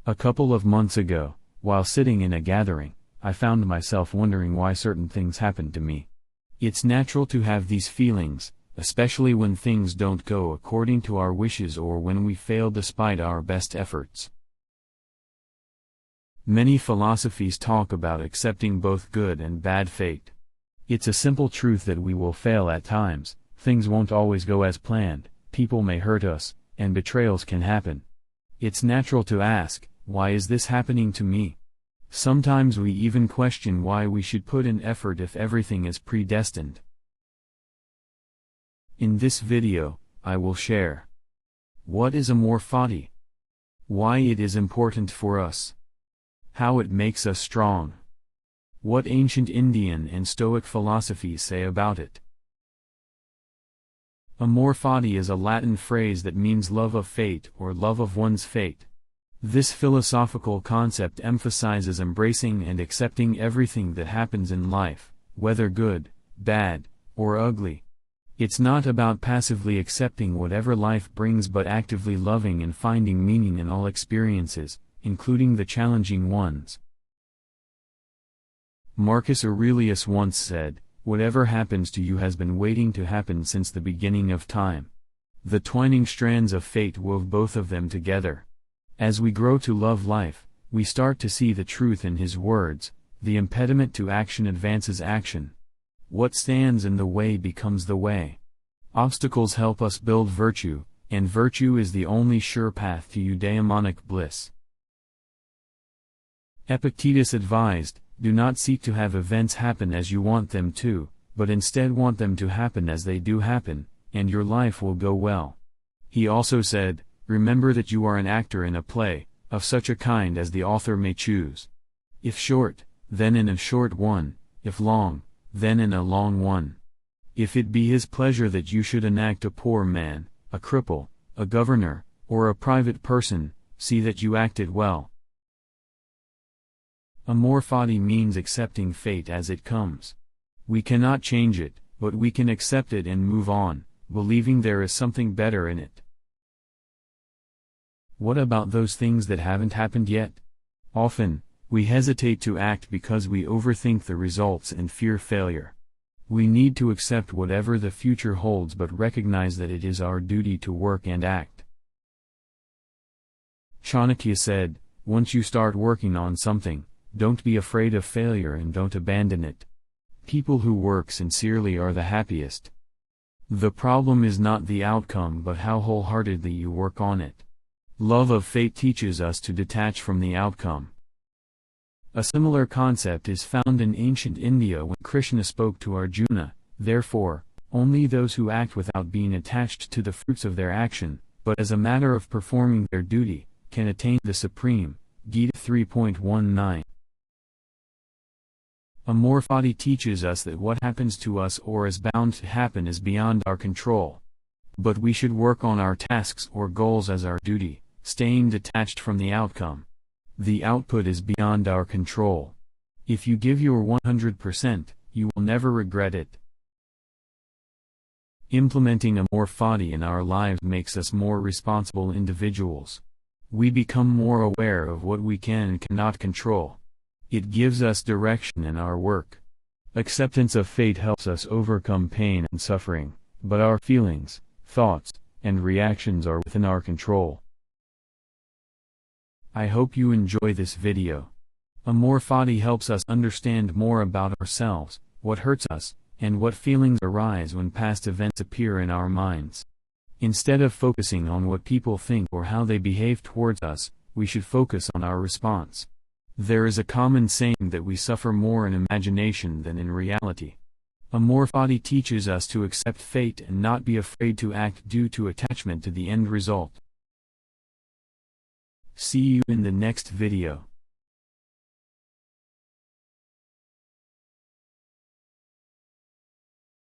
A couple of months ago, while sitting in a gathering, I found myself wondering why certain things happened to me. It's natural to have these feelings, especially when things don't go according to our wishes or when we fail despite our best efforts. Many philosophies talk about accepting both good and bad fate. It's a simple truth that we will fail at times, things won't always go as planned, people may hurt us, and betrayals can happen. It's natural to ask, why is this happening to me? Sometimes we even question why we should put in effort if everything is predestined. In this video, I will share what is Amor Fati, why it is important for us, how it makes us strong, what ancient Indian and Stoic philosophies say about it. Amor Fati is a Latin phrase that means love of fate or love of one's fate. This philosophical concept emphasizes embracing and accepting everything that happens in life, whether good, bad, or ugly. It's not about passively accepting whatever life brings but actively loving and finding meaning in all experiences, including the challenging ones. Marcus Aurelius once said, "Whatever happens to you has been waiting to happen since the beginning of time." The twining strands of fate wove both of them together. As we grow to love life, we start to see the truth in his words, "The impediment to action advances action. What stands in the way becomes the way." Obstacles help us build virtue, and virtue is the only sure path to eudaimonic bliss. Epictetus advised, "Do not seek to have events happen as you want them to, but instead want them to happen as they do happen, and your life will go well." He also said, "Remember that you are an actor in a play, of such a kind as the author may choose. If short, then in a short one, if long, then in a long one. If it be his pleasure that you should enact a poor man, a cripple, a governor, or a private person, see that you act it well." Amor Fati means accepting fate as it comes. We cannot change it, but we can accept it and move on, believing there is something better in it. What about those things that haven't happened yet? Often, we hesitate to act because we overthink the results and fear failure. We need to accept whatever the future holds but recognize that it is our duty to work and act. Chanakya said, "Once you start working on something, don't be afraid of failure and don't abandon it. People who work sincerely are the happiest." The problem is not the outcome but how wholeheartedly you work on it. Love of fate teaches us to detach from the outcome. A similar concept is found in ancient India when Krishna spoke to Arjuna, "Therefore, only those who act without being attached to the fruits of their action, but as a matter of performing their duty, can attain the supreme." Gita 3.19. Amor Fati teaches us that what happens to us or is bound to happen is beyond our control. But we should work on our tasks or goals as our duty, staying detached from the outcome. The output is beyond our control. If you give your 100%, you will never regret it. Implementing Amor Fati in our lives makes us more responsible individuals. We become more aware of what we can and cannot control. It gives us direction in our work. Acceptance of fate helps us overcome pain and suffering, but our feelings, thoughts, and reactions are within our control. I hope you enjoy this video. Amor Fati helps us understand more about ourselves, what hurts us, and what feelings arise when past events appear in our minds. Instead of focusing on what people think or how they behave towards us, we should focus on our response. There is a common saying that we suffer more in imagination than in reality. Amor Fati teaches us to accept fate and not be afraid to act due to attachment to the end result. See you in the next video.